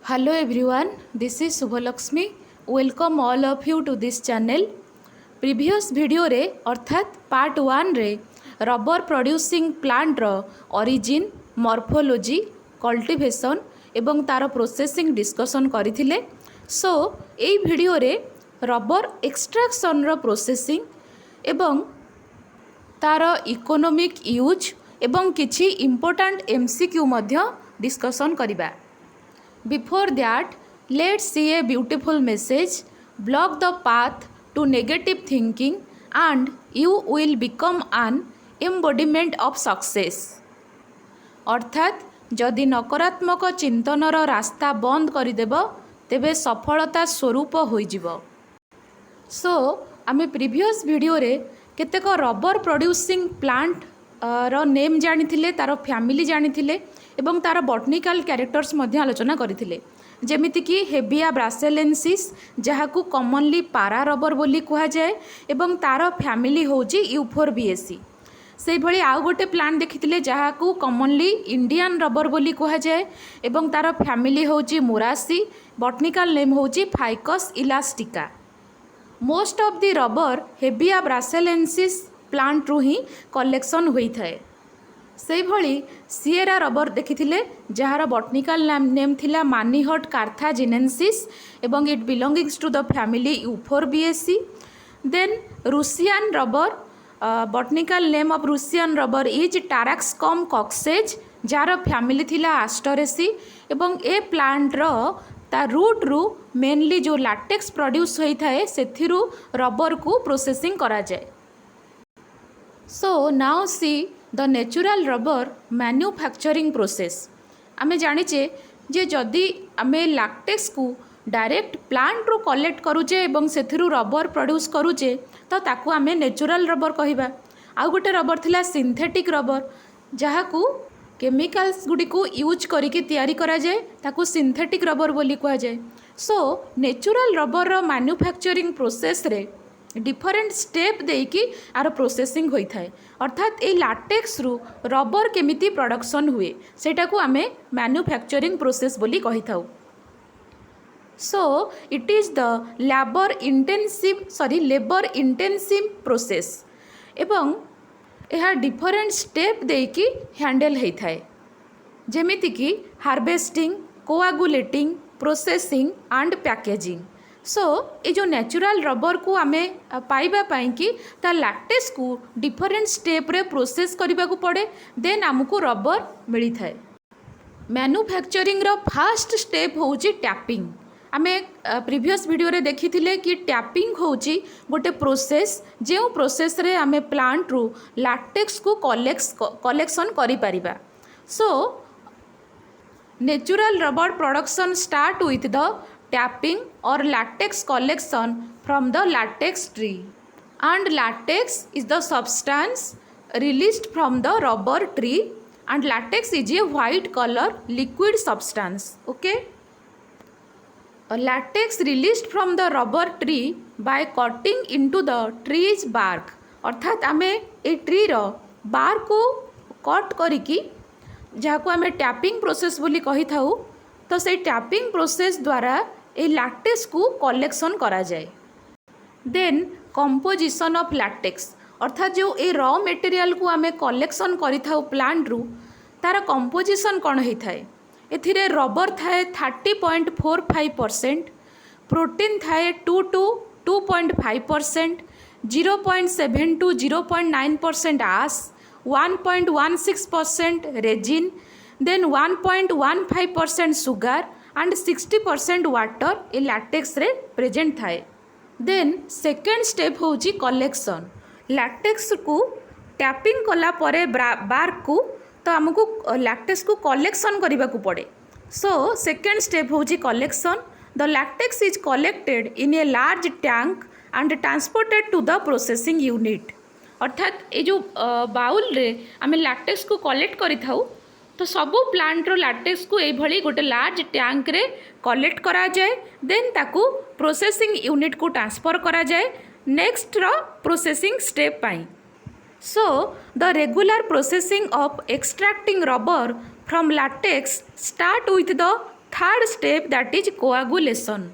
Hello everyone, this is Subhalakshmi. Welcome all of you to this channel. Previous video रे अर्थात part 1 रे rubber producing plant रो origin, morphology, cultivation एवं तार processing discussion करथिले। सो एई video रे rubber extraction रो processing एवं तार इकोनॉमिक यूज एवं किछि इंपोर्टेंट एमसीक्यू मध्य डिस्कशन करिबा। Before that, let's see a beautiful message. Block the path to negative thinking and you will become an embodiment of success. अर्थात जदि नकारात्मक चिंतनर रास्ता बंद करदेब तेबे सफलता स्वरूप होइजिब। सो आमे प्रीवियस वीडियो रे केतेक रबर प्रोड्यूसिंग प्लांट रो नेम जानिथिले, तार फैमिली जानिथिले एवं तार बॉटनिकल कैरेक्टर्स मध्य आलोचना करथिले। जेमिति कि हेबिया ब्रासेलेंसिस जहाकू कॉमनली पारा रबर बोली कुहा जाए एवं तार फैमिली होची यूफोरबिएसी। से भली आउ गोटे प्लांट देखिथिले जहाकू कॉमनली इंडियन रबर बोली कुहा जाए एवं तार फैमिली होची मोरासी, बॉटनिकल नेम होची Ficus elastica. Most of the rubber Hevea brasiliensis plant रु ही कलेक्शन होई थाए। से भली सिएरा रबर देखिथिले जहार बॉटनिकल नेम थिला मानिहट कार्थाजिनेंसिस एवं it belongings to the family Euphorbiaceae. Then Russian rubber, botanical name of Russian rubber is Taraxacum koksaghyz जार फैमिली थिला एस्टरेसी एवं ए प्लांट रो ता रूट रु मेनली जो लैटेक्स प्रोड्यूस होई थाए सेथिरु रबर को प्रोसेसिंग करा जाए। So now see the natural rubber manufacturing process. आमे जानिचे जे जदि आमे लैटेक्स को डायरेक्ट प्लांट रू कलेक्ट करूचे एवं सेथिरु रबर प्रोड्यूस करूचे तो ताकू आमे नेचुरल रबर कहिबा। आउ गोटे रबर थिला सिंथेटिक रबर जहाकू केमिकल्स गुडी को यूज करिके तैयारी करा जाए, ताकू सिंथेटिक रबर बोली कहा जाए। सो नेचुरल रबर रो मैन्युफैक्चरिंग प्रोसेस रे डिफरेंट स्टेप देकी आर प्रोसेसिंग होई थाए। अर्थात ए लैटेक्स रु रबर केमिति प्रोडक्शन हुए सेटा को आमे मैन्युफैक्चरिंग प्रोसेस बोली कहि थाउ। So it is the labour intensive process एवं यह डिफरेंट स्टेप देकी हैंडल होई थाए, जेमिति कि harvesting, coagulating, processing and packaging. So ये जो नेचुरल रबर को आमे पाइबा पाई कि ता लैटेक्स को डिफरेंट स्टेप रे प्रोसेस करबा को पड़े, देन आमको रबर मिली थाए। मैन्युफैक्चरिंग रो फर्स्ट स्टेप होची टैपिंग। आमे प्रीवियस वीडियो रे देखिथिले कि टैपिंग होची गोटे प्रोसेस जो प्रोसेस रे आमे प्लांट रु लैटेक्स को कलेक्शन करि परिबा। So natural rubber production start with the tapping or latex collection from the latex tree, and latex is the substance released from the rubber tree, and latex is a white color liquid substance. Okay, a latex released from the rubber tree by cutting into the tree's bark। अर्थात आमे a tree रो बार को cut करिकी जहाँ को आमे tapping process बोली कही थाउ, तो से टैपिंग प्रोसेस द्वारा ए लैटेक्स को कलेक्शन करा जाए। देन कंपोजिशन ऑफ लैटेक्स, अर्थात जो ए रॉ मटेरियल को आमे कलेक्शन करि थाउ प्लांट रु तार कंपोजिशन कौन होई थाए। एथिरे रबर थाए 30.45%, प्रोटीन थाए 2 to 2.5%, 0.7 to 0.9% ash, 1.16% resin, then 1.15% sugar and 60% water ए लैटेक्स रे प्रेजेंट थाए। देन सेकेंड स्टेप होची कलेक्शन। लैटेक्स को टैपिंग कला परे बार्क को तो आमको लैटेक्स को कलेक्शन करबा को पड़े। सो सेकेंड स्टेप होची collection. The latex is collected in a large tank and transported to the processing unit. अर्थात ये जो बाउल रे आमे लैटेक्स को कलेक्ट करि थाउ तो सबू प्लांट रो लैटेक्स को ये भली गोटे लार्ज टैंक रे कलेक्ट करा जाए, देन ताकू प्रोसेसिंग यूनिट को ट्रांसफर करा जाए नेक्स्ट रो प्रोसेसिंग स्टेप पाई। So the regular processing of extracting rubber from latex start with the third step that is coagulation.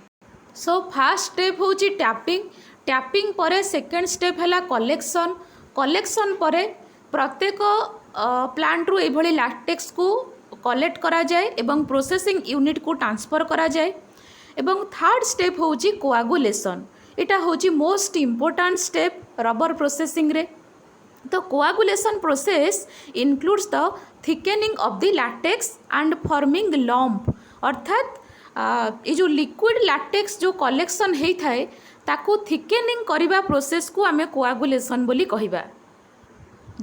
So first step हूँ टैपिंग। टैपिंग पर सेकेंड स्टेप है collection. Collection पर प्रत्येक प्लांट रु ये लैक्टेक्स को कलेक्ट करा जाए एवं प्रोसेसिंग यूनिट को ट्रांसफर करा जाए। एवं थर्ड स्टेप हूँ कोआगुलेशन। यहाँ हूँ most important step rubber processing रे। तो coagulation process includes the thickening of the latex and forming lump. अर्थात ये जो लिक्विड लैक्टेक्स जो कलेक्शन होता है ताकू थिकेनिंग करने प्रोसेस को आमे कोआगुलेशन बोली कहिबा।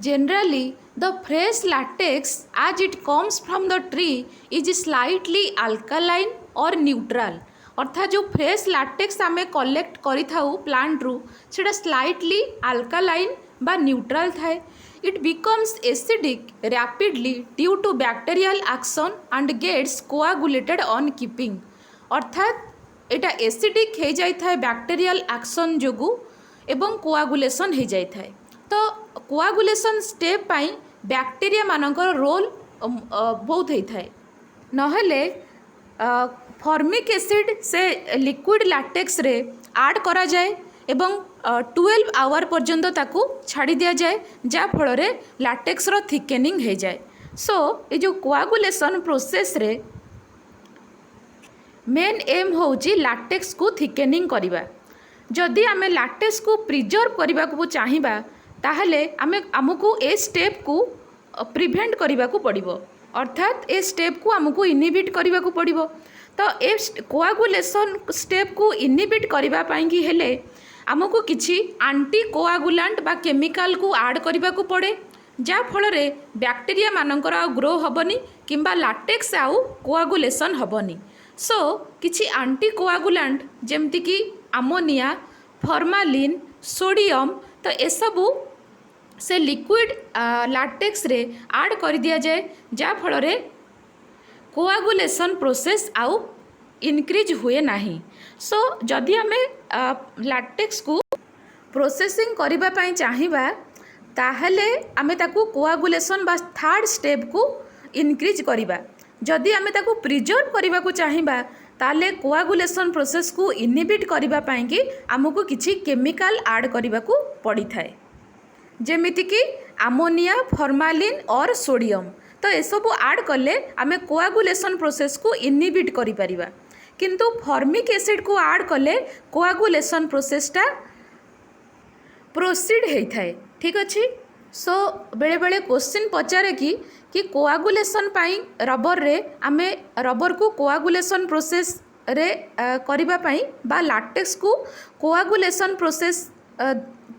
Generally, the fresh latex as it comes from the tree is slightly alkaline or neutral। अर्थात जो फ्रेश लैटेक्स आम कलेक्ट करिथाउ प्लांट रु सेटा स्लाइटली अल्कालाइन बा न्यूट्रल थाए। It becomes acidic rapidly due to bacterial action and gets coagulated on keeping. अर्थात एटा एसिडिक हो जाए बैक्टेरियल एक्शन जोगु एवं कोआगुलेशन हो जाए। तो कोआगुलेशन स्टेप पाई बैक्टेरिया मानकर रोल बहुत होता है। नहले फॉर्मिक एसिड से लिक्विड लैटेक्स रे ऐड करा जाए एवं 12 आवर पर्यंत ताकू छाड़ी दिया जाए जा फल रे लैटेक्स रो थिकेनिंग हो जाए। सो ये जो कोआगुलेशन प्रोसेस रे मेन एम होची लैटेक्स को थिकेनिंग करिबा। जदि आमे लैटेक्स को प्रिजर्व करबा को चाहिबा ताहले आमे आमको ए स्टेप को प्रिवेंट करबा को पड़िबो। अर्थात ए स्टेप को आमको इनहिबिट करबा को पड़िबो। तो ए कोआगुलेशन स्टेप को इनहिबिट करबा पाई कि हेले आमको किछि एंटी कोआगुलेंट बा केमिकल को ऐड करबा को पड़े जा फल रे बैक्टेरिया मानकर आ ग्रो हबनी किंबा लैटेक्स आउ कोआगुलेशन हबनी। सो किछि एंटी कोआगुलेंट जेमति कि अमोनिया, फॉर्मालिन, सोडियम तो ए सबू से लिक्विड लैटेक्स रे ऐड कर दिया जाए जा फल रे कोआगुलेशन प्रोसेस आउ इनक्रीज हुए नहीं। सो जदि आमे लैटेक्स को प्रोसेसिंग करबा पई चाहिबा ताहले आमे ताकू कोआगुलेशन बा थर्ड स्टेप को इनक्रीज करिबा। जदि आमे ताकू प्रिजर्व करबा को चाहिबा ताले कोआगुलेशन प्रोसेस को इनहिबिट करबा पई कि आमको किछि केमिकल ऐड करबा को पड़ी थाए जेमिति कि अमोनिया, फॉर्मालिन और सोडियम। तो ये सब ऐड कले आमे कोआगुलेशन प्रोसेस को इनहिबिट करि परिबा। किंतु फॉर्मिक एसिड को ऐड कले कोआगुलेशन प्रोसेसटा प्रोसीड होता है। ठीक अच्छे। सो बेले बेले क्वेश्चन पचारे कि कोआगुलेशन पाई रबर रे आमे रबर को कोआगुलेशन प्रोसेस रे करिबा पाई बा लैटेक्स को कोआगुलेशन प्रोसेस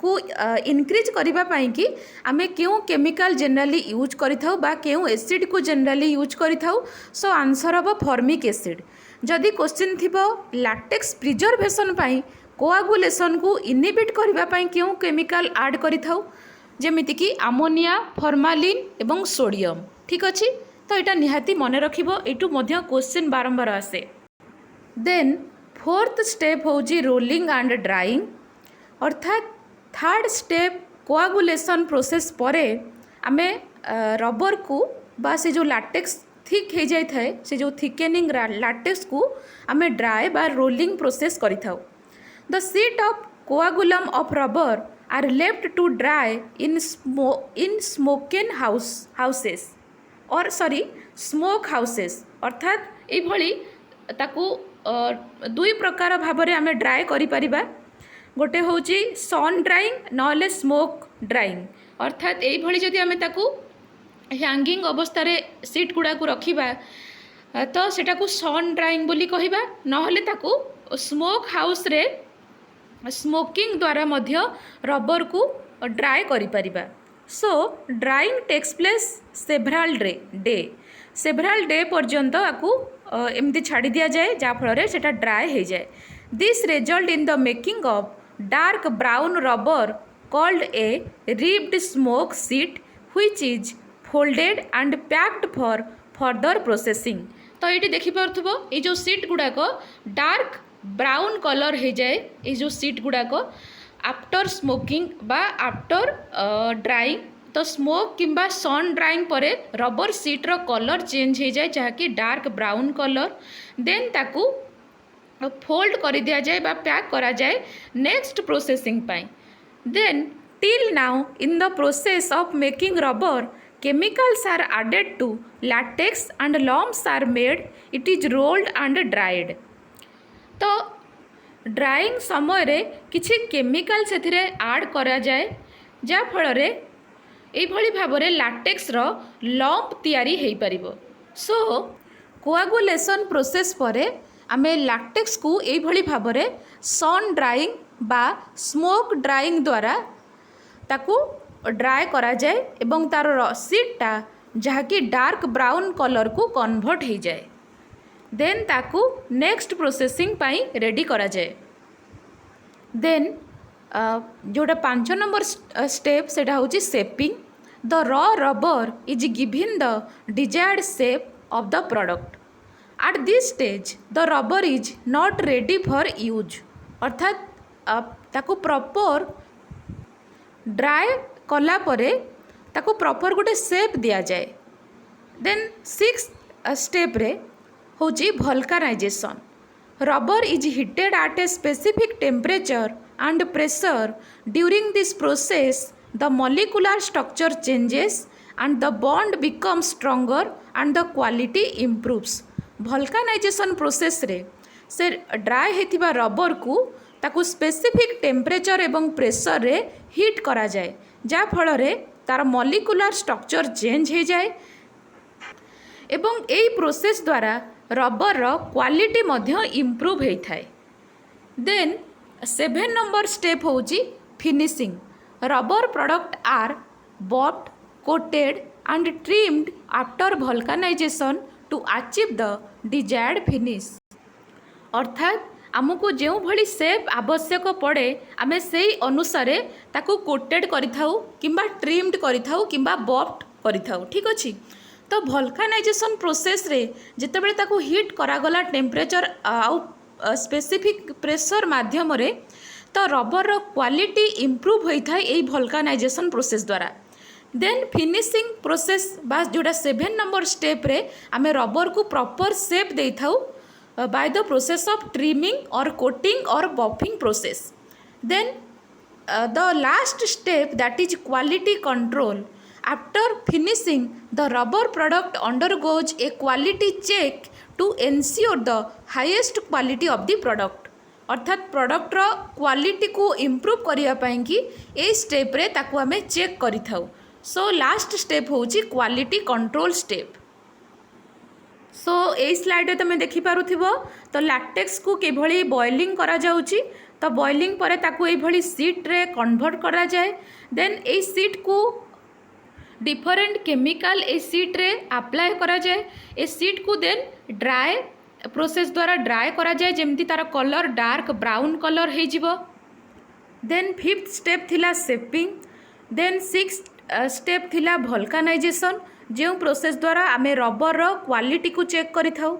को इनक्रीज करिबा पाई कि आमे क्यों केमिकल जनरली यूज करिथाउ बा क्यों एसिड को जनरली यूज करिथाउ। सो आंसर हम फॉर्मिक एसिड। जदि क्वेश्चन थिबो लैटेक्स प्रिजर्वेशन पाई कोआगुलेशन को इनहिबिट करिबा पाई क्यों केमिकल ऐड करिथाउ जेमिति कि अमोनिया, फॉर्मालिन एवं सोडियम। ठीक अच्छे। तो यहाँ निहाती मन रखिबो एटू मध्य क्वेश्चन बारंबार आसे। देन फोर्थ स्टेप होजी रोलिंग एंड ड्राइंग। अर्थात थर्ड स्टेप कोआगुलेशन प्रोसेस परे आमे रबर को बा से जो लैटेक्स थिक हो जाए थाए से जो थिकेनिंग लैटेक्स को आमे ड्राई बा रोलिंग प्रोसेस करिथाउ। The sheet of coagulum of rubber are left to dry in smoking houses or smoke houses. अर्थात ये ताकू दुई प्रकार भाव में आम ड्राए करिपरिबा। गोटे हूँ सन ड्राइंग नॉले स्मोक ड्राइंग। अर्थात ये जदि आम ताकू हैंगिंग अवस्था सीट गुड़ा को रखिबा तो सेटा को सन ड्राइंग बोली कहिबा नहले ताकू स्मोक हाउस रे स्मोकिंग द्वारा मध्य रबर को ड्राए करि परिबा। So drying takes place several day पर्यंत आपको एमती छाड़ी दिया जाए जाफल से ड्राए हो जाए। This result in the making of dark brown rubber called a ribbed smoke seat which is folded and packed for further processing. तो ये देखिपो ये जो सीट गुड़ाक डार्क ब्राउन कलर हो जाए ये जो सीट गुड़ाक आफ्टर स्मोकिंग बा आफ्टर ड्राइंग तो स्मोक किंबा सन ड्राइंग परे रबर सीट्र कलर चेंज हो जाए जहाँकि डार्क ब्राउन कलर देन ताकू फोल्ड कर दिया जाए बा पैक करा जाए नेक्स्ट प्रोसेसिंग पाई then till now in the process of making rubber chemicals are added to latex and lumps are made it is rolled and dried तो drawing समय रे किछि केमिकल से आड करा जाए जा फल रे एभली भाव में लाटेक्स रो लंप तैयारी हो पारिबो सो कोआगुलेशन प्रोसेस परे आमे लाटेक्स को एभली भाव में सन ड्राइंग बा स्मोक ड्राइंग द्वारा ताकू ड्राए करा जाए एवं तार सीटटा जहाँकि डार्क ब्राउन कलर को कन्वर्ट हो जाए देन ताकू नेक्स्ट प्रोसेसिंग पाई रेडी करा जाए देन जोटा 5 नंबर स्टेप सेटा होची shaping the raw rubber is given the desired shape of the product at this stage the rubber is not ready for use अर्थात ताकू प्रॉपर ड्राए कला परे ताकू प्रॉपर गोटे शेप दिया जाए देन 6 स्टेप रे होची vulcanization rubber is heated at a specific temperature and pressure during this process the molecular structure changes and the bond become stronger and the quality improves vulcanization process रे से dry होइतिबा rubber को ताकू specific temperature एवं pressure रे heat करा जाए जा फल रे तार मॉलिक्यूलर स्ट्रक्चर चेंज हो जाए एवं एई प्रोसेस द्वारा रबर रो क्वालिटी मध्य इम्प्रूव होता है देन 7 नंबर स्टेप होची finishing rubber product are both coated and trimmed after vulcanization to achieve the desired finish अर्थात आमको जो भली शेप आवश्यक पड़े आमे सेही अनुसार ताकू कोटेड करिथाउ किंबा ट्रिम्ड करिथाउ किंबा बॉफ्ट करिथाउ ठीक अछि तो वल्कानाइजेशन प्रोसेस रे जेतेबेले ताकू हीट करागला टेम्परेचर आउ स्पेसिफिक प्रेशर माध्यम रे तो रबर रो क्वालिटी इम्प्रूव होता है यही वल्कानाइजेशन प्रोसेस द्वारा देन फिनिशिंग प्रोसेस बा जोटा 7 नंबर स्टेप रे आमे रबर को प्रॉपर शेप दे थाउ by the process of trimming or coating or buffing process then the last step that is quality control after finishing the rubber product undergoes a quality check to ensure the highest quality of the product अर्थात product रो quality को improve करिया पाई कि a step रे ताकू आमे check करि थाउ so last step होची क्वालिटी कंट्रोल स्टेप सो ये स्लाइड तुम देखिपुव तो लैटेक्स को किभली बॉइलिंग करा जाउची तो बॉइलिंग पर ताकू ये सीट रे कन्वर्ट करा जाए देन ये सीट को डिफरेंट केमिकल ए सीट रे अप्लाई करा जाए ए सीट को देन ड्राए प्रोसेस द्वारा ड्राए करा जाए जेमती तार कलर डार्क ब्राउन कलर हो जिवो देन 5th स्टेप थिला शेपिंग देन 6th स्टेप थिला वल्कानाइजेशन जो प्रोसेस द्वारा आमे रबर रो क्वालिटी को चेक करि थाउ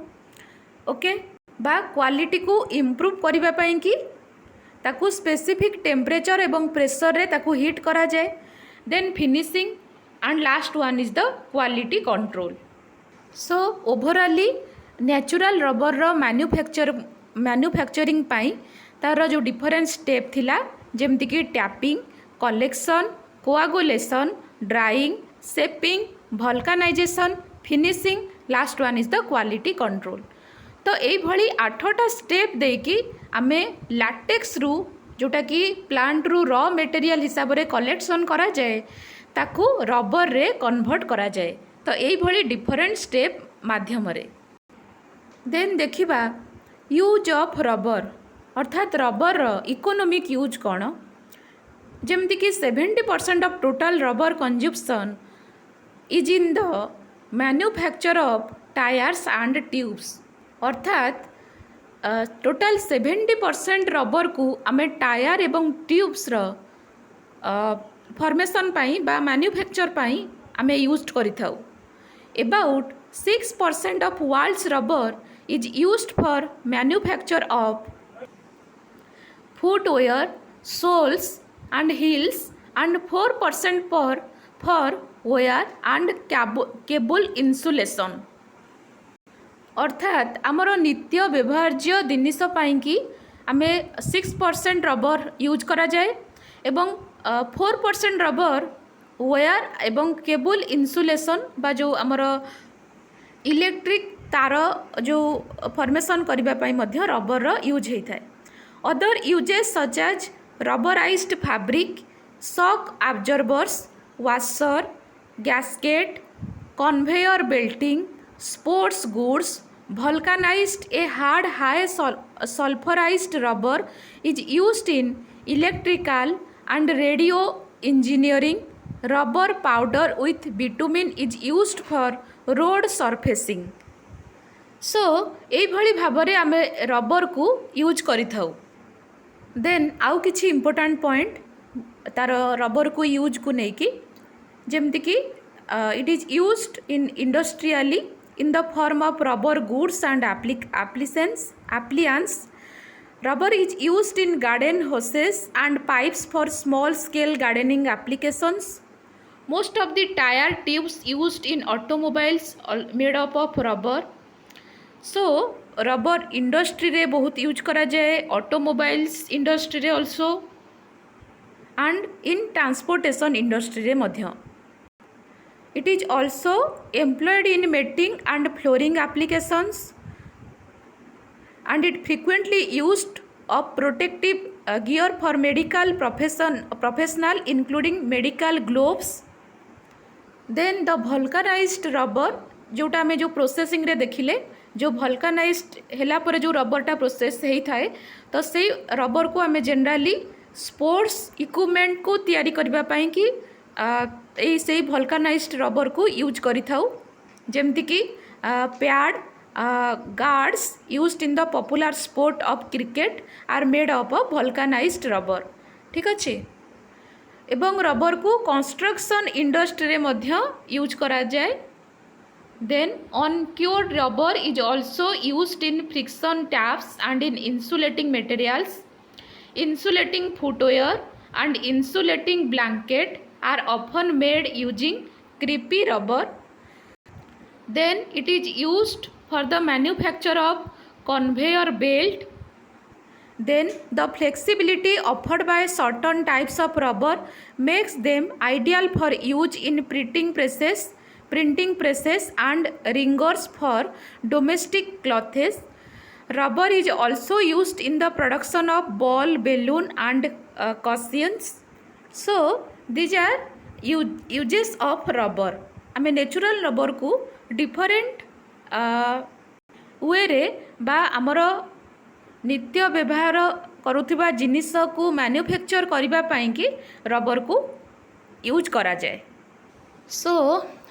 ओके बा क्वालिटी को इम्प्रूव करिबा पई कि ताकू स्पेसिफिक टेम्परेचर एवं प्रेशर रे ताकू हीट करा जाए then finishing and last one is the quality control so overall natural rubber रो मैन्युफैक्चरिंग पाई तार जो डिफरेंट स्टेप थिला जेमती कि tapping collection coagulation drying shaping vulcanization finishing last one is the quality control तो ये 8टा स्टेप देकी आमे लैटेक्स रु जोटा कि प्लांट रु रॉ मटेरियल हिसाब रे कलेक्शन करा जाए ताकू रबर रे कन्वर्ट करा जाए तो ये डिफरेंट स्टेप माध्यम रे देन देखिबा यूज ऑफ रबर अर्थात रबर इकोनॉमिक यूज कौन जमती कि 70% of total rubber consumption is in the manufacture of tyres and tubes अर्थात टोटल 70% रबर को आमे टायर एवं ट्यूब्स फॉर्मेशन पाई बा मैन्युफैक्चर पाई आमे यूज करिथाउ about 6% of world's rubber is used for manufacture of footwear soles and heels and 4% for for wire and cable insulation. अर्थात आमर नित्य व्यवहार्य जिनिस पाइंकी आमे 6% रबर यूज करा जाए एवं 4% रबर वायर एवं केबल इंसुलेशन बा जो आमर इलेक्ट्रिक तार जो फॉर्मेशन करबा पई मध्य रबर यूज होता है। Other uses such as rubberized fabric, shock absorbers, washer, gasket, conveyor belting, sports goods, vulcanized a hard high sulfurized rubber is used in electrical and radio engineering. Rubber powder with bitumen is used for road surfacing. So एई भली भाबरे आमे rubber को use करि थाउ। Then आउ किछि important point तार rubber को use को नै कि जेमति कि it is used in industrially in the form of rubber goods and appliances. Rubber is used in garden hoses and pipes for small scale gardening applications. Most of the tire tubes used in automobiles are made up of rubber. So rubber industry रे बहुत use करा जाए, automobiles industry रे also and in transportation industry रे मध्य। It is also employed in matting and flooring applications, and it frequently used of protective gear for medical professional including medical gloves. Then the vulcanized rubber जोटा में जो processing रे देखिले जो vulcanized हेला पर जो rubber टा प्रोसेस हेई थाए तो से रबर को आमे जनरली स्पोर्ट्स इक्विपमेंट को तैयारी करबा पई कि से vulcanized रबर को यूज करि थाउ जेमति कि pad guards used in the popular sport of cricket are made up of vulcanized rubber. ठीक अच्छे एवं रबर को कंस्ट्रक्शन इंडस्ट्री रे मध्य यूज करा जाए। देन uncured rubber is also used in friction tapes and in insulating materials, insulating footwear and insulating blanket are often made using creepy rubber. Then it is used for the manufacture of conveyor belt. Then the flexibility offered by certain types of rubber makes them ideal for use in printing presses and ringers for domestic clothes. Rubber is also used in the production of ball, balloon and cushions. So these are uses of rubber. आमे natural rubber को different way रे बा आमर नित्य व्यवहार करुथिबा जिनिस को manufacture करबा पई कि रबर को यूज करा जाए। सो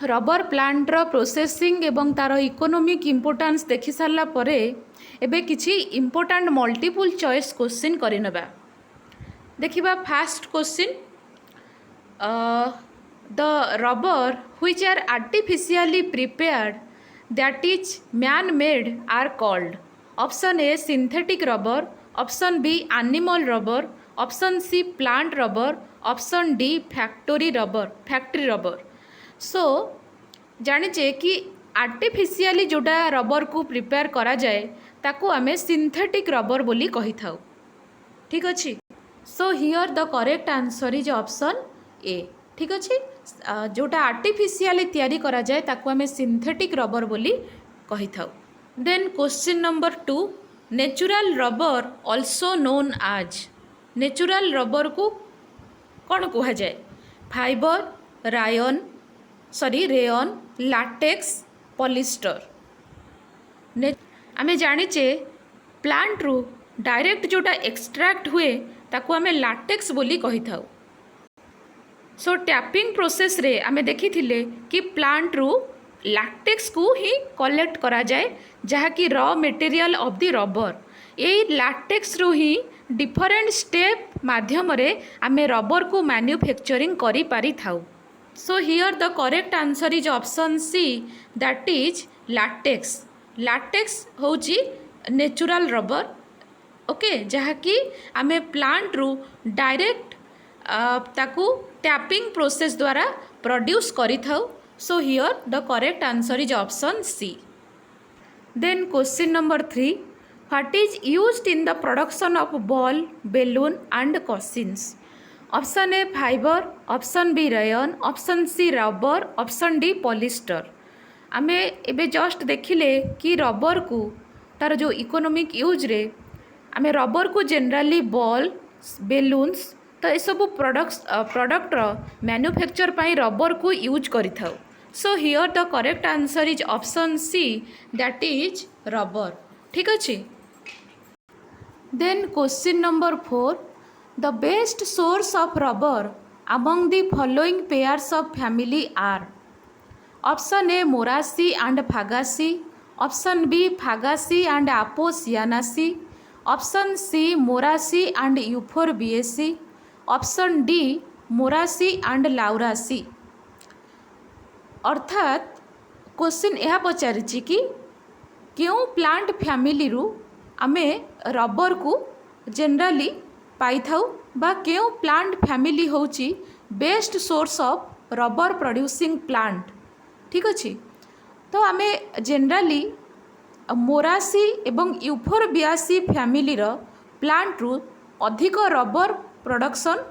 रबर प्लांट रो प्रोसेसिंग एवं तार इकोनॉमिक इंपोर्टेंस देखि सारला परे एबे किछि इंपोर्टेंट मल्टीपल चॉइस क्वेश्चन करिनबा। देखिबा first question, the rubber which are artificially prepared that is man made are called. Option A synthetic rubber, option B animal rubber, option C plant rubber, option D factory rubber. So जानिचे कि artificially जोटा rubber को prepare करा जाए ताको आमे synthetic rubber बोली कही थाउ। ठीक अच्छे। So here the correct answer is option ए। ठीक अच्छे, जोटा आर्टिफिशियली तैयारी करा जाए ताको आमे सिंथेटिक रबर बोली कही थाउ। Then question number 2, natural rubber also known as. Natural rubber को कौन कहा जाए? Fibre, rayon, latex, polyester. आमे जानिचे प्लांट रू डायरेक्ट जोटा एक्सट्रैक्ट हुए ताको आमे लाटेक्स बोली कही थाउ। सो टैपिंग प्रोसेस रे आमे देखी थिले कि प्लांट रू लाटेक्स को ही कलेक्ट करा जाए जहा कि raw material of the rubber. ये लाटेक्स रू ही डिफरेंट स्टेप माध्यम रे आमे रबर को मैन्युफैक्चरिंग करी पारी थाउ। So here the correct answer is option C, that is latex. Latex होची नेचुरल रबर, ओके, जहा कि आमे प्लांट रू डायरेक्ट ताकू टैपिंग प्रोसेस द्वारा produce କରିଥାଉ। So here the correct answer is option C. Then question number 3, what is used in the production of ball, balloon and cushions? Option A fiber, option B rayon, option C rubber, option D polyester. आमे एबे just देखिले कि rubber को तार जो economic use रे आमे rubber को जनरली बॉल, बेलून्स तो ये सब प्रोडक्टर मैन्युफैक्चर पाई रबर को यूज करि थाउ। So here the correct answer is option C, that is rubber. ठीक अच्छे। Then question number 4, the best source of rubber among the following pairs of family are. Option A Moraceae and Fagaceae, option B Fagaceae and Apocynaceae, option C Moraceae and Euphorbiaceae, option D Moraceae and Lauraceae. अर्थात question यह पचारिछि कि क्यों plant family रु आमे rubber को generally पाई थाउ बा क्यों plant family होची best source of rubber producing plant. ठीक अच्छे। तो आमे जनरली मोरासी एवं यूफोरबियासी फैमिली रो प्लांट रु अधिक रबर प्रोडक्शन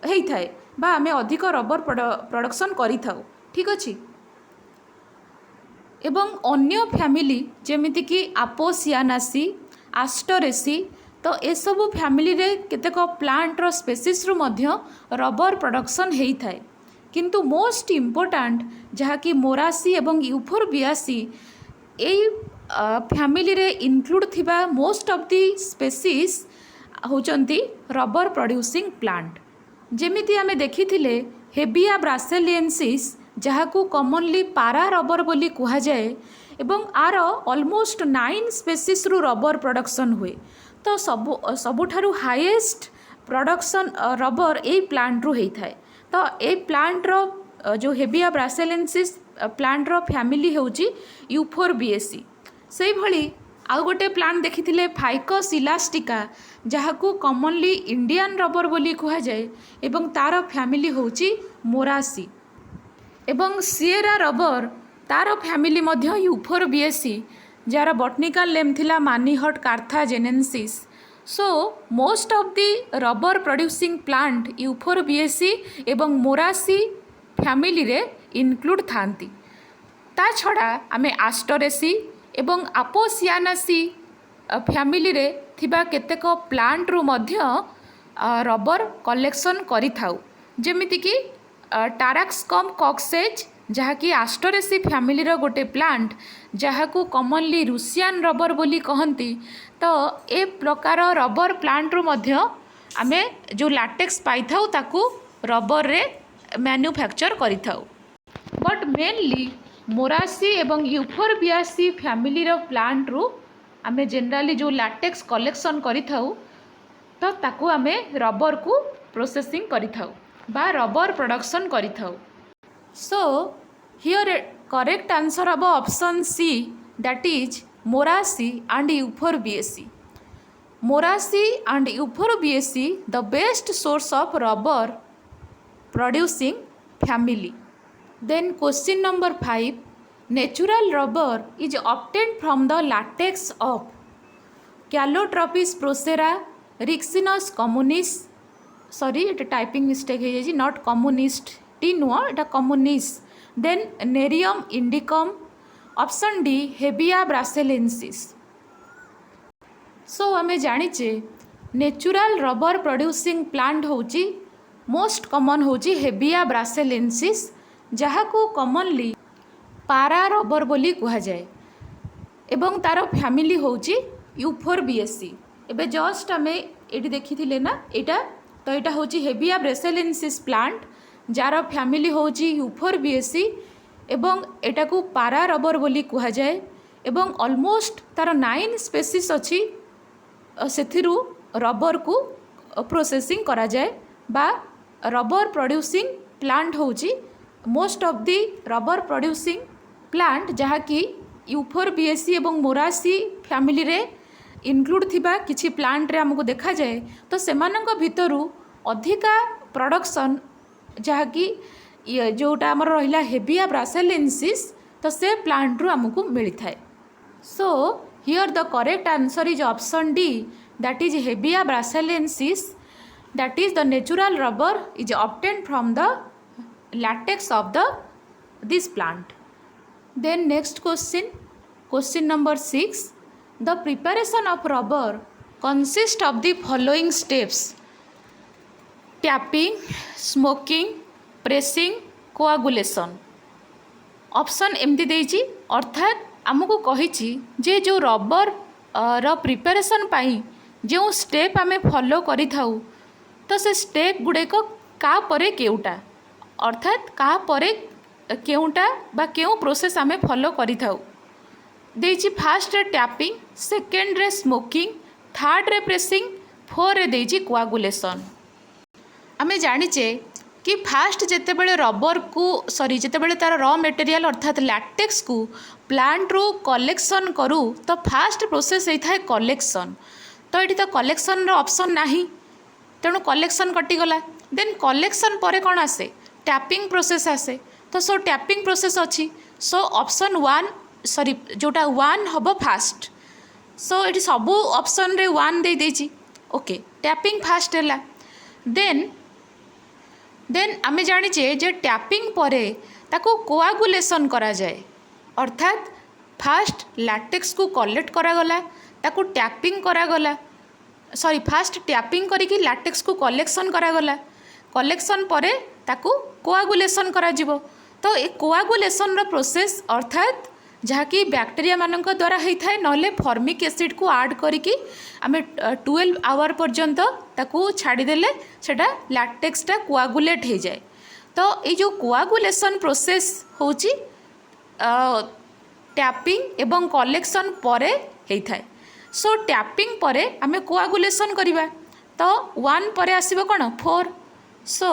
हेई थाए बा आमे अधिक रबर प्रोडक्शन करि थाउ। ठीक अच्छे। एवं अन्य फैमिली जेमिति कि आपोसियानासी, एस्टरेसी तो ये सब फैमिली रे केतेक प्लांट रो स्पेसीस रु मध्य रबर प्रोडक्शन हेई थाए। किंतु मोस्ट इम्पोर्टाट जहाँकि मोरासी एवं यूफोरबियासी यही फैमिली रे इनक्लूड थिबा मोस्ट ऑफ दी स्पेसीस होचंती रबर प्रोड्यूसिंग प्लांट। जेमिति आमे देखिथिले हेबिया ब्रासिलिएन्सिस जहाँकू कॉमनली पारा रबर बोली कुहा जाए एवं आर ऑलमोस्ट 9 स्पेसीस रु रबर प्रोडक्शन हुए। तो सबुठारु हाईएस्ट प्रोडक्शन रबर यही प्लांट रु हेई थाए। तो ये प्लांट रो जो हेबिया ब्रासिलिएन्सिस प्लांट रो फैमिली होची यूफोरबिएसी। से भली आउ गोटे प्लांट देखिथिले फाइकस इलास्टिका जहाँकू कॉमनली इंडियन रबर बोली कुहा जाए एवं तार फैमिली होची मोरासी। एवं सिएरा रबर तार फैमिली मध्य यूफोरबिएसी जार बॉटनिकल नेम थिला Manihot carthagenensis. So most of the rubber producing plant Euphorbiaceae एवं मोरासी फैमिली रे इनक्लूड थांती। ता छड़ा आमे एस्टरेसी एवं आपोसियानासी फैमिली रे थिबा केतेक प्लांट रु मध्य रबर कलेक्शन करि थाउ। जेमिति कि टाराक्सकम कॉक्सेज जहाँकि एस्टरेसी फैमिली रो गोटे प्लांट जहाँकू कॉमनली रूसियान रबर बोली कहती। तो ए प्रकार रबर प्लांट रु मध्य आमे जो लाटेक्स पाई थाउ ताकू रबर रे मैन्युफैक्चर करि थाउ। बट मेनली मोरासी एवं यूफोरबियासी फैमिली रो प्लांट रु आमे जनरली जो लाटेक्स कलेक्शन करि थाउ तो ताकू आमे रबर को प्रोसेसिंग करि थाउ बा रबर प्रोडक्शन करि थाउ। सो हियर करेक्ट आंसर अब option C, that is Moraceae and Euphorbiaceae. Moraceae and Euphorbiaceae the best source of rubber producing family. Then question number 5, natural rubber is obtained from the latex of Calotropis procera, Ricinus communis, sorry ये typing mistake है जी, not communist टी नुआ एटा communis. Then Nerium indicum, option D Hevea brasiliensis. So आमे जानिचे natural rubber producing plant होची most common होची हेबिया ब्रासिलिएन्सिस जहाँकू कॉमनली पारा रबर बोली कुहा जाए एवं तार फैमिली होची यूफोरबिएसी। एबे जस्ट आमे एटी देखिथिले ना एटा, तो यहाँ हूँ हेबिया ब्रासिलिएन्सिस प्लांट जार फैमिली हूँ यूफोरबिएसी एवं एटा को पारा रबर बोली कुहा जाए एवं ऑलमोस्ट तार 9 स्पेसीस अच्छी सेथिरु रबर को प्रोसेसिंग करा जाए बा रबर प्रोड्यूसिंग प्लांट हूँ most of the rubber producing plant जहाँकि यूफोरबिएसी एवं मोरासी फैमिली रे इनक्लूड थिबा किछि प्लांट रे हमको देखा जाए तो सेमानंक भितरु अधिका प्रोडक्शन जहाँकि ये जोटा आमर रहा हेबिया ब्रासिलिएन्सिस तो से प्लांट रु आमको मिलता है। So here the correct answer is option D, that is Hevea brasiliensis, that is the natural rubber is obtained from the latex of this plant. Then next question number 6. The preparation of rubber consists of the following steps: tapping, smoking, pressing, coagulation. Option एमती देइछि, अर्थात आमको कहिछि जे जो rubber रो preparation पाई जो step आमे follow करि थाउ तो से step गुड़ेक का परे केउटा, अर्थात का परे केउटा बा केउ प्रोसेस आमे फॉलो करि थाउ देइछि। फास्ट रे टैपिंग, सेकेंड रे स्मोकिंग, थर्ड रे प्रेसिंग, फोर रे देइछि कोआगुलेशन। आमे जानिचे कि फास्ट जेतेबेले रबर को जेतेबेले तार रॉ मटेरियल अर्थात लैटेक्स को प्लांट रू कलेक्शन करूँ तो फास्ट प्रोसेस होता है कलेक्शन। तो ये तो कलेक्शन रो ऑप्शन नाही, तेणु कलेक्शन कटिगला। देन कलेक्शन परे कौन आसे, टैपिंग प्रोसेस आसे। तो सो टैपिंग प्रोसेस अच्छी, सो ऑप्शन वन जोटा वन हम फास्ट। सो ये सबू ऑप्शन रे वन दे देछि, ओके टैपिंग फास्ट है। देन आमे जानिचे जे टैपिंग परे ताको कोआगुलेशन करा जाए, अर्थात फास्ट लैटेक्स को कलेक्ट करागला, ताको टैपिंग करागला, फास्ट टैपिंग करिकी लैटेक्स को कलेक्शन करागला, कलेक्शन परे ताको कोआगुलेशन करा जिवो। तो ए कोआगुलेशन रो प्रोसेस अर्थात जहाँकि बैक्टेरिया मानक द्वारा होता है, नहले फॉर्मिक एसिड को ऐड करिकी आमे 12 आवर पर्यंत ताकू छाड़ीदेले सेटा लैटेक्सटा कोआगुलेट हो जाए। तो ये जो कोआगुलेशन प्रोसेस होची टैपिंग एवं कलेक्शन परे होता है। सो टैपिंग परे आमे कोआगुलेशन करिबा, तो 1 परे आसीबो कोन 4। सो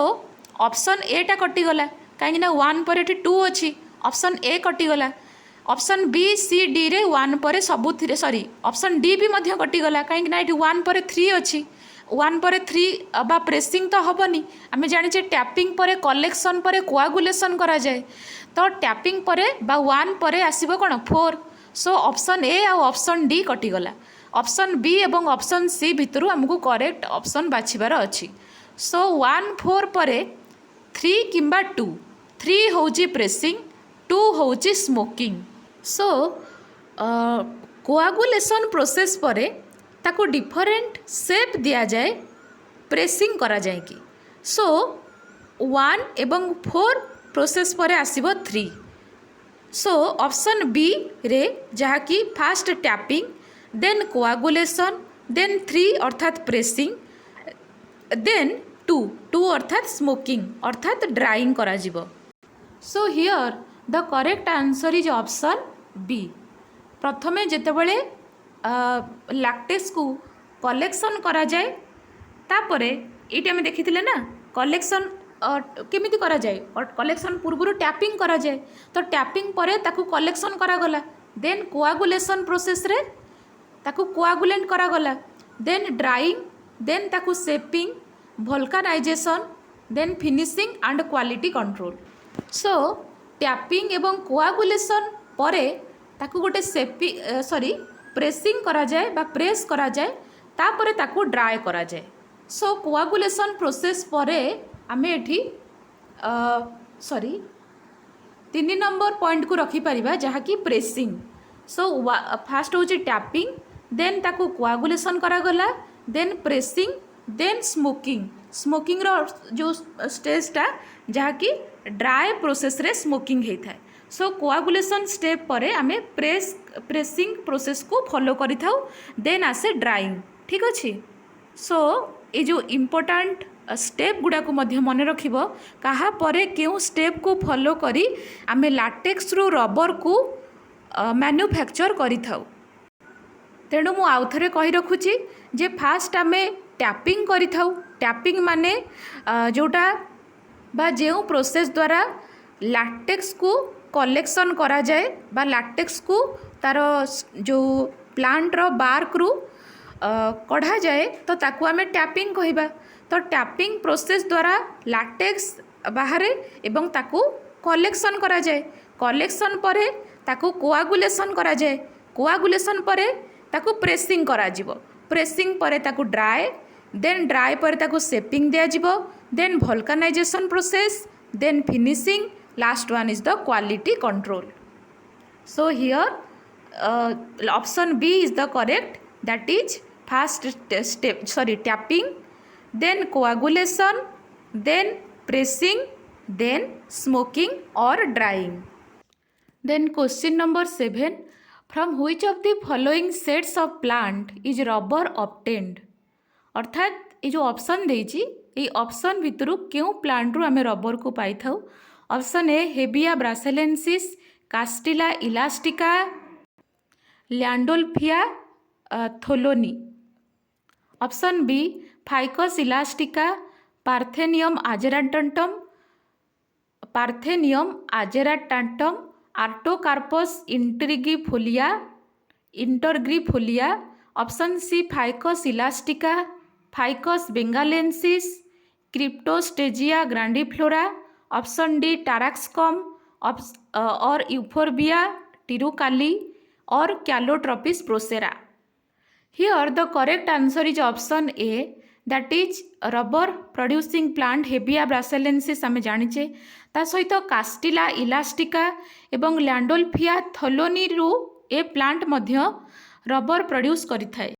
ऑप्शन ए टा कटिगला, कहीं 1 परे 2 अच्छी, ऑप्शन ए कटिगला। ऑप्शन बी सी डी रे 1 परे सबुथिरे ऑप्शन डी भी मध्य कटिगला, कहीं 1 परे 3 अच्छी, 1 परे 3 बा प्रेसिंग तो हेनी। आम जाने टैपिंग परे कलेक्शन परे कोआगुलेशन करा जाए, तो टैपिंग परे बा 1 परे आसीबो कोन 4। सो ऑप्शन ए आ ऑप्शन डी कटिगला। ऑप्शन बी एवं ऑप्शन सी भितर आमको करेक्ट ऑप्शन बाछिबार अच्छी। सो 1 4 परे 3 किंबा 2, 3 होची प्रेसिंग, 2 होची स्मोकिंग। सो कोआगुलेशन प्रोसेस परे ताको डिफरेंट शेप दिया जाए, प्रेसिंग करा जाए कि। सो 1 एवं 4 प्रोसेस परे आसीबो 3। सो ऑप्शन बी रे जहाँकि first tapping, then coagulation, then 3 अर्थात प्रेसिंग, देन 2 अर्थात स्मोकिंग अर्थात ड्राइंग करा जिवो। So here the correct answer is option B. प्रथमे जेतेबेले लैक्टेक्स को कलेक्शन करा जाए, तापरे ये आम देखी ना कलेक्शन केमिति करा जाए, और कलेक्शन पूर्व टैपिंग करा जाए, तो टैपिंग परे ताकू कलेक्शन करागला, देन कोआगुलेशन प्रोसेस रे ताकू कोआगुलेंट करागला, देन ड्राइंग, देन ताकू shaping, vulcanisation, then finishing and quality control. So tapping एवं कोआगुलेशन परे ताकू गोटे प्रेसिंग करा जाए बा प्रेस करा जाए, तापरे ताकू ड्राई करा जाए। सो कोआगुलेशन प्रोसेस परे आमे एठी 3 नंबर पॉइंट को रखी परिबा जहाँकि प्रेसिंग। सो फास्ट होची टैपिंग, देन ताकू कोआगुलेशन करागला, then pressing, then smoking. Smoking रो जो स्टेजटा जहाँकि ड्राई प्रोसेस रे स्मोकिंग होता है। सो कोआगुलेशन स्टेप परे आमे प्रेसिंग प्रोसेस को फॉलो करि थाउ, देन आसे ड्राइंग। ठीक अच्छे। सो ये जो इम्पोर्टेंट स्टेप गुड़ा को मध्य मन रखिबो, कहा परे केउ स्टेप को फॉलो करी आमे लैटेक्स रो रबर को मैन्युफैक्चर करि थाउ। तेणु मु आउ थरे कहि रखुची जे फास्ट आमे टैपिंग करि थाउ। टैपिंग माने जोटा बा जेउ प्रोसेस द्वारा लैटेक्स को कलेक्शन करा जाए बा लैटेक्स को तार जो प्लांट रो बार्क रु कढ़ा जाए, तो ताकू आमे टैपिंग कहिबा। तो टैपिंग प्रोसेस द्वारा लैटेक्स बाहर एवं ताकू कलेक्शन करा जाए। कलेक्शन परे ताकू कोआगुलेशन करा जाए। कोआगुलेशन परे ताकू प्रेसिंग करा जिवो। प्रेसिंग परे ताकू ड्राए, देन ड्राए परे ताकू शेपिंग दिया जिवो, then vulcanisation process, then finishing, last one is the quality control. So here option B is the correct, that is first step, sorry, tapping, then coagulation, then pressing, then smoking or drying. Then question number 7, from which of the following sets of plant is rubber obtained? अर्थात ये जो option देजी ये option भितर क्यों plant रु आम rubber को पाई थाउ। Option A Hevea brasiliensis, Castilla elastica, Landolphia thollonii. Option B Ficus elastica, Parthenium argentatum, Artocarpus integrifolia. Option C Ficus elastica, Ficus benghalensis, Cryptostegia grandiflora. Option D Taraxacum और Euphorbia tirucalli और Calotropis procera. Here the correct answer is option A, that is rubber producing plant Hevea brasiliensis आम जानिचे। ता सहित Castilla elastica एवं Landolphia thollonii रु ए plant मध्य रबर प्रोड्यूस करिथाए।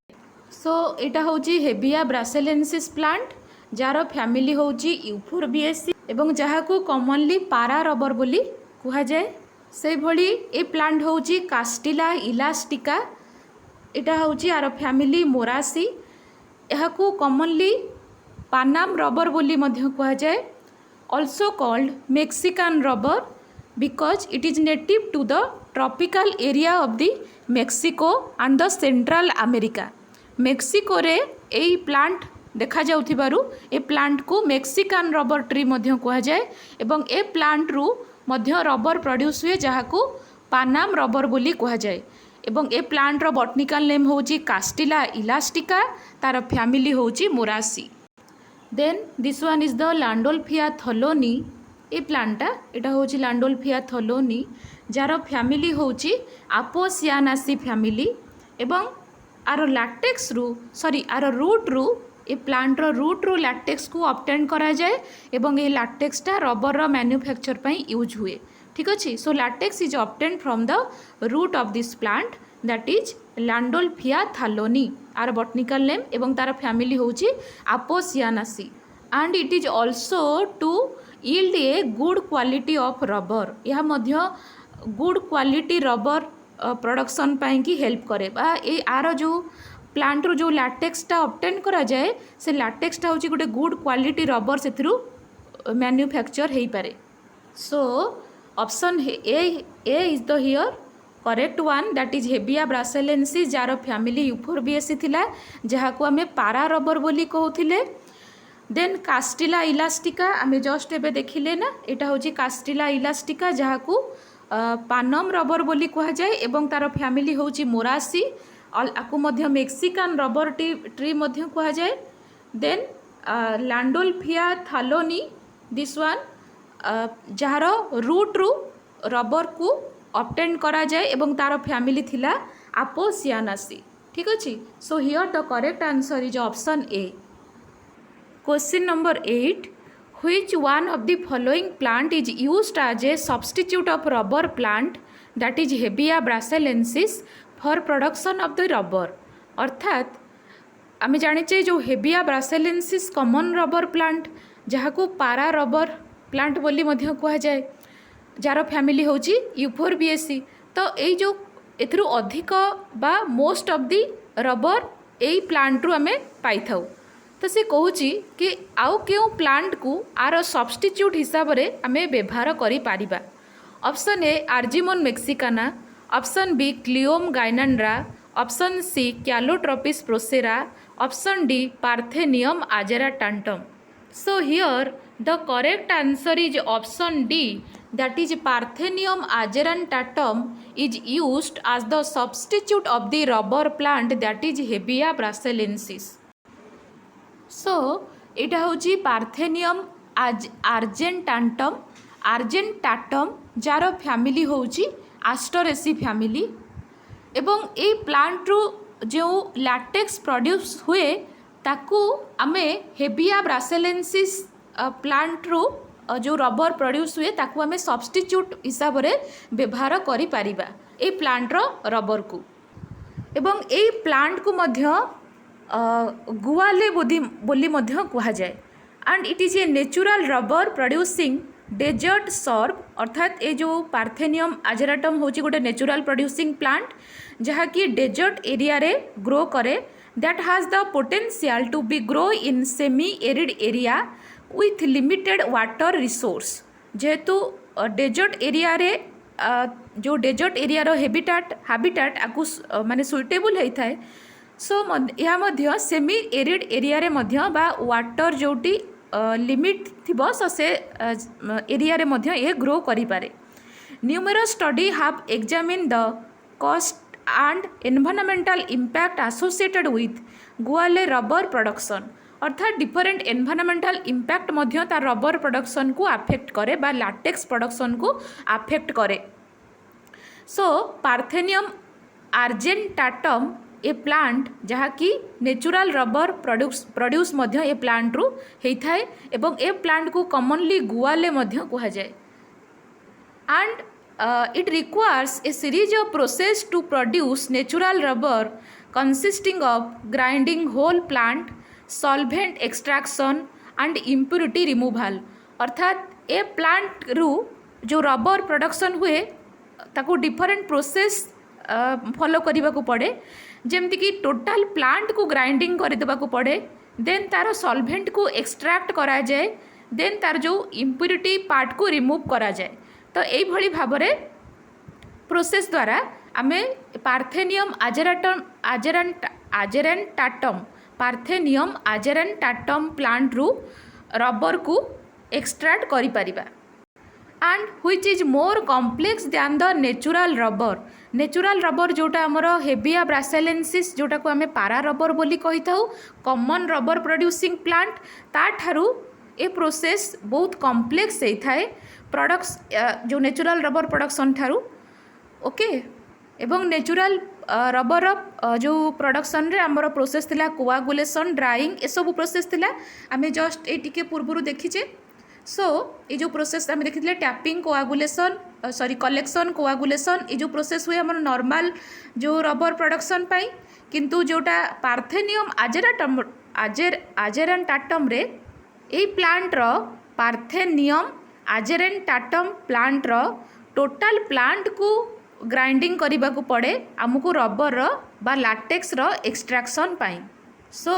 सो एटा होची हेबिया ब्रासिलेंसिस प्लांट जार फैमिली होची यूफोर्बिएसी एवं जहाकू कॉमनली पारा रबर बोली कुहा जाए। से भली ए प्लांट होची कास्टिला इलास्टिका, एटा होची आर फैमिली मोरासी, यहाकू कॉमनली पानाम रबर बोली मध्य कुहा जाए। Also called Mexican rubber because it is native to the tropical area of the Mexico and the Central America. Mexico रे एई प्लांट देखा जाउथिबारु ए प्लांट को मेक्सिकन रबर ट्री मध्य कुहा जाए एवं ए प्लांट रु मध्य रबर प्रोड्यूस हुए जहाकू पानाम रबर बोली कुहा जाए। एवं ए प्लांट रो बॉटनिकल नेम होची कास्टिला इलास्टिका, तार फैमिली होची Moraceae. Then this one is the Landolphia thollonii. ए प्लांटा एटा होची लैंडोल्फिया थलोनी जार फैमिली होची आपोसियानासी फैमिली एवं आर लैटेक्स रु आर रूट रु ए प्लांट रो रूट रु लैटेक्स को ऑब्टेन करा जाए एवं ए लैटेक्सटा रबर रो मैन्युफैक्चर पई यूज हुए। ठीक अच्छे। So latex is obtain from the root of this plant, that is Landolphia thollonii आर बॉटनिकल नेम एवं तार फैमिली होची Apocynaceae and it is also to yield a good quality of rubber. यह मध्य गुड क्वालिटी रबर प्रोडक्शन पाई की help करे बा ए आर जो प्लांट रो जो लैटेक्सटा ऑब्टेन करा जाए से लैटेक्सटा होची गोटे गुड क्वालिटी रबर से मैन्युफैक्चर हो पारे। So option A is the here correct one, that is Hevea brasiliensis जार फैमिली यूफोर्बिएसी थिला जहाकू आमे पारा रबर बोली कहूथिले। देन कास्टिला इलास्टिका आमे जस्ट एबे देखिले ना, एटा होची कास्टिला इलास्टिका जहाकू पानम रबर बोली कहा जाए एवं तार फैमिली होची मोरासी, आकू मध्य मेक्सिकन रबर ट्री मध्य कहा जाए। Then Landolphia thollonii this one jar root रु रबर को ऑब्टेन करा जाए एवं तार फैमिली थिला आपोसियानासी। ठीक अच्छे। So here the correct answer is option A. Question number 8, which one of the following plant is used as a substitute of rubber plant, that is Hebiya brasilensis, for production of the rubber। अर्थात आम जाने जो हेबिया ब्रासिलेंसिस common rubber plant जहाकू पारा rubber plant बोली मध्य कहा जाए, jar family होची यूफोर्बिएसी। तो यही जो एथरू अधिक बा मोस्ट ऑफ दी रबर यही प्लांट रु आमे पाई थाउ। तो से कहूची कि आउ क्यों प्लांट को आर सब्स्टिट्यूट हिसाब से आम व्यवहार करि पारिबा। Option A Argemone mexicana, option B Cleome gynandra, option C Calotropis procera, option D Parthenium argentatum. So here the correct answer is option D, that is Parthenium agerantatum is used as the substitute of the rubber plant, that is Hebiya brasilensis। सो यहाँ हूँ parthenium आर्जेंटाटम आर्जेंटाटम जार family होची Asteraceae family. एवं ए plant रू जो latex produce हुए ताकू आमे हेबिया ब्रासिलिएन्सिस प्लांट रू जो रबर प्रोड्यूस हुए ताकू आमे सब्स्टिट्यूट हिसाब से व्यवहार करि परिबा ए प्लांट रो रबर को। एवं ए प्लांट को मध्य गुआले बोली मध्य कहा जाए। And it is a natural rubber producing desert shrub अर्थात ये जो पार्थेनियम आजेराटम होची गोटे नेचुरल प्रोड्यूसिंग प्लांट जहाँकि डेजर्ट एरिया रे ग्रो करे that has the potential to be grow in semi arid area with limited water resource. जेहेतु desert area रे जो डेजर्ट एरिया रो हैबिटाट आकु माने सुइटेबल होता है। सो यह मध्य सेमी एरिड एरिया रे मध्य बा वाटर जोटी लिमिट थिबो सो से एरिया रे मध्य ये ग्रो करि पारे। Numerous study have examine the cost and environmental impact associated with guayule rubber production अर्थात डिफरेंट एनवायरमेंटल इम्पैक्ट मध्य तार रबर प्रोडक्शन को अफेक्ट करे बा लैटेक्स प्रोडक्शन को अफेक्ट करे। सो पार्थेनियम आर्जेंटाटम ए प्लांट जहाँकि नेचुरल रबर प्रोड्यूस मध्य ए प्लांट रू होता है एवं ए प्लांट को कॉमनली गुआले मध्य कहा जाए। And it requires a series of process to produce natural rubber consisting of grinding whole plant, solvent extraction and impurity removal। अर्थात ए प्लांट रू जो रबर प्रोडक्शन हुए ताको डिफरेंट प्रोसेस फॉलो करने को पड़े जमती कि टोटाल प्लांट को ग्राइंडिंग कर देबा को पड़े देन तार सॉल्वेंट को एक्सट्रैक्ट करा जाए देन तार जो इम्प्यूरिटी पार्ट को रिमूव करा जाए। तो यही भाव में प्रोसेस द्वारा आमे Parthenium argentatum Parthenium argentatum plant रू रबर को एक्सट्रैक्ट करि परिबा। And which is more complex than the natural rubber जोटा आमर हेबिया ब्रासिलिएन्सिस जोटा को आमे पारा रबर बोली कही थाउ कॉमन रबर प्रोड्यूसिंग प्लांट ता ठारू ए प्रोसेस बहुत कॉम्प्लेक्स होता है प्रोडक्ट्स जो नेचुरल रबर प्रोडक्शन ठारू ओके। एवं नेचुरल रबर जो प्रोडक्शन रे आमर प्रोसेस थिला कोआगुलेशन ड्राइंग ए सब प्रोसेस थिला आमे जस्ट ए टिके पूर्वरु देखिचे। सो ये जो प्रोसेस आमे देखिथिले टैपिंग कोआगुलेशन कलेक्शन कोआगुलेशन ये जो प्रोसेस हुए आमर नॉर्मल जो रबर प्रोडक्शन पाई किंतु जोटा पार्थेनियम आजेरेंटाटम रे ए प्लांट रो पार्थेनियम आजेरेंटाटम प्लांट रो टोटाल प्लांट को ग्राइंडिंग करने को पड़े आमको रबर रो बा लैटेक्स रो एक्सट्रैक्शन पाई। So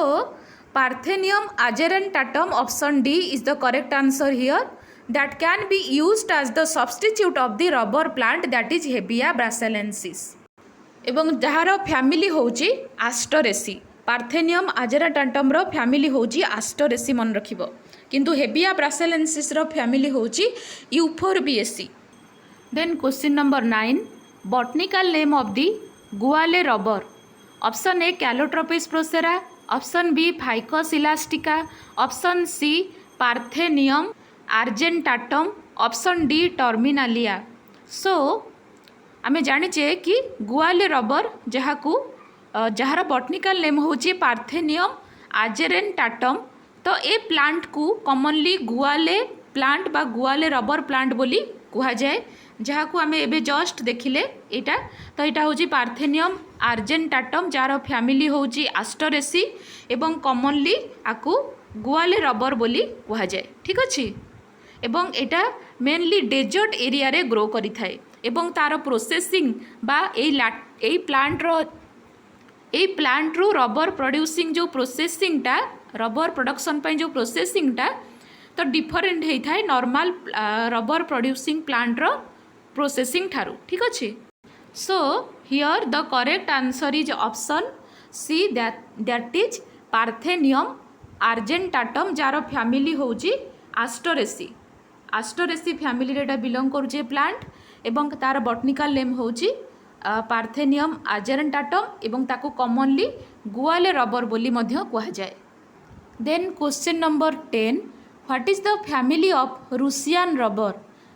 Parthenium argentatum option D is the correct answer here that can be used as the substitute of the rubber plant that is Hevea brasiliensis. एवं जार फैमिली होची एस्टरेसी पार्थेनियम आजेरेंटाटम रो family होची Asteraceae मन रखिबो किंतु Hevea brasiliensis रो family होची Euphorbiaceae. Then question number 9 botanical name of the guayule rubber. Option A Calotropis procera, option B Ficus elastica, option C Parthenium argentatum, option D Terminalia. So आमे जानिचे कि guayule rubber जहाँ botanical name होची Parthenium argentatum तो ए plant को commonly guayule plant बा guayule rubber plant बोली कहा जाए जहाँ को आमे एबे जस्ट देखिले एटा। तो यहाँ हूँ पार्थेनियम आर्जेंटाटम जार फैमिली हूँ एस्टरेसी एवं कॉमनली आकु गुआले रबर बोली कहा जाए ठीक अच्छे। एवं एटा मेनली डेजर्ट एरिया रे ग्रो करि थाए एवं तार प्रोसेसिंग बा ए प्लांट रू रबर प्रोड्यूसिंग जो प्रोसेसिंगटा रबर प्रोडक्शन पे जो प्रोसेसिंगटा तो डिफरेंट होता है नॉर्मल रबर प्रोड्यूसिंग प्लांट रो प्रोसेसिंग ठारू ठीक अच्छे। So here the correct answer is option C that is Parthenium argentatum जार फैमिली होची एस्टरेसी फैमिली रेटा बिलोंग करुचे प्लांट एवं तार बॉटनिकल नेम होची पार्थेनियम आजेरेंटाटम एवं ताकू कॉमनली गुआले रबर बोली मध्य कहा जाए। Then question number 10 what is the family of Russian rubber?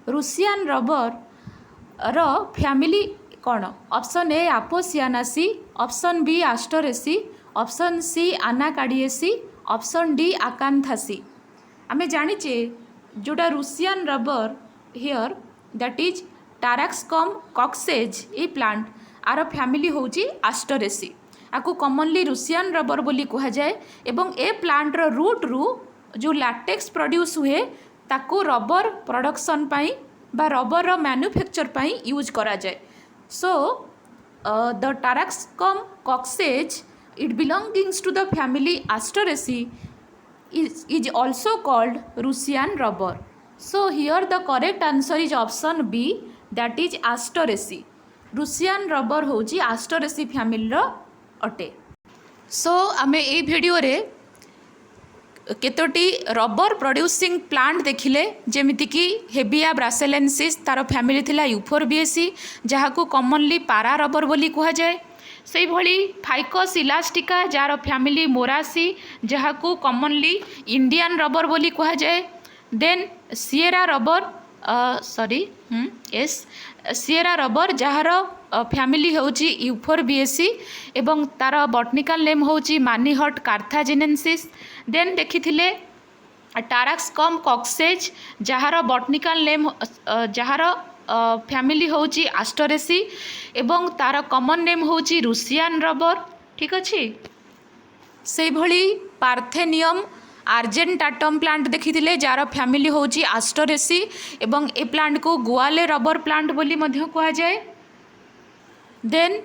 Russian rubber रो फैमिली कौन? Option A Apocynaceae, option B Asteraceae, option C Anacardiaceae, option D Acanthaceae. आमे जानिचे जोटा Russian rubber here that is Taraxacum koksaghyz ए plant आर family होची Asteraceae. आपको commonly Russian rubber बोली कहा जाए एवं ए प्लांट रो रूट रु जो लैटेक्स प्रोड्यूस हुए ताको रबर प्रोडक्शन पाई बा रबर रो मैन्युफैक्चर पाई यूज करा जाए। So the Taraxacum koksaghyz it belongings to the family Asteraceae is also called Russian rubber. So here the correct answer is option B, that is Asteraceae. Russian rubber होची Asteraceae family रो अटे। सो आमे ए video रे केतोटी rubber producing plant देखिले जेमिति कि हेबिया ब्रासिलेंसिस तार family थिला Euphorbiaceae जहाको commonly Para rubber बोली कहा जाए। से भली फाइकस इलास्टिका जार फैमिली मोरासी जहाको कॉमनली इंडियन रबर बोली कहा जाए। Then Ceara rubber Ceara rubber जार फैमिली होची यूफोरबिएसी एवं तार बॉटनिकल नेम होची मानिहट कार्थाजिनेंसिस। देन देखिथिले टाराक्सकम कॉक्सेज जार बॉटनिकल नेम जार फैमिली होची एस्टरेसी एवं तार कॉमन नेम होची रुसियान रबर। ठीक अच्छे से भली पार्थेनियम आर्जेंटाटम प्लांट देखिथिले जार फैमिली होची एस्टरेसी एवं ए प्लांट को गुआले रबर प्लांट बोली मध्य कहा जाए। देन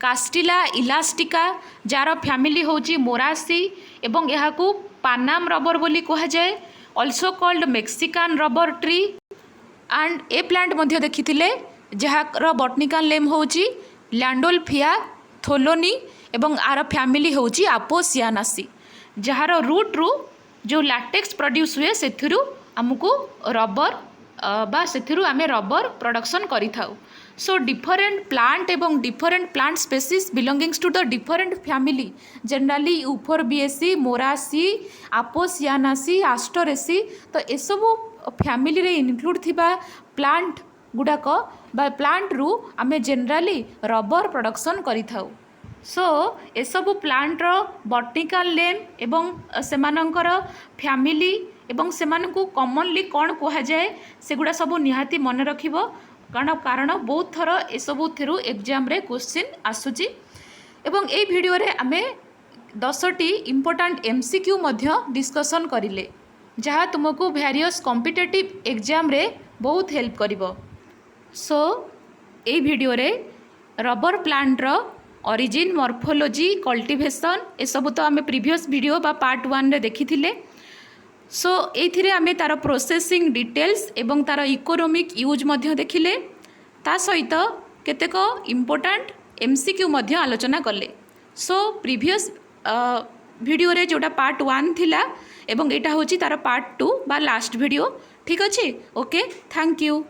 कास्टिला इलास्टिका जार फैमिली होची मोरासी एवं यहाँ को पानाम रबर बोली कहा जाए। Also called Mexican rubber tree and ए प्लांट मध्य देखिथिले जार बॉटनिकल नेम होची लैंडोल्फिया थोलोनी एवं आर फैमिली होची आपोसियानासी जार रूट रु जो लैटेक्स प्रोड्यूस हुए सेथिरु हमको रबर बा सेथिरु आमे रबर प्रोडक्शन करि थाउ। सो डिफरेंट प्लांट एवं different plant species belongings to the different family generally Euphorbiaceae Moraceae Apocynaceae Asteraceae तो ए सब फैमिली रे इनक्लूड थिबा प्लांट गुडाक बा प्लांट रु आमे जनरली रबर प्रोडक्शन करि थाउ। सो ए सब प्लांट रो बॉटनिकल नेम एवं सेमानंकर फैमिली एवं सेमानकु कॉमनली कौन कहा जाए सेगुड़ा सब निहाती मन रखिबो कारण बहुत थर ए सब थेरु एग्जाम रे क्वेश्चन आसुची। एवं ए वीडियो रे आमे 10टी इंपोर्टेंट एमसीक्यू मध्य डिस्कशन करिले जहाँ तुमको वेरियस कॉम्पिटिटिव एग्जाम रे बहुत हेल्प करिवो। सो ए वीडियो रे रबर प्लांट रो ओरिजिन मॉर्फोलॉजी कल्टिवेशन ए सब तो आमे प्रीवियस वीडियो बा पार्ट 1 रे देखिथिले। सो एथिरे आमे तार प्रोसेसिंग डिटेल्स एवं तार इकोनॉमिक यूज मध्य देखिले ता सहित केतेक इंपोर्टेंट एमसीक्यू मध्य आलोचना कले। सो प्रीवियस वीडियो रे जोटा पार्ट 1 थिला एवं एटा होची तार पार्ट 2 बा लास्ट वीडियो। ठीक अच्छे ओके थैंक यू।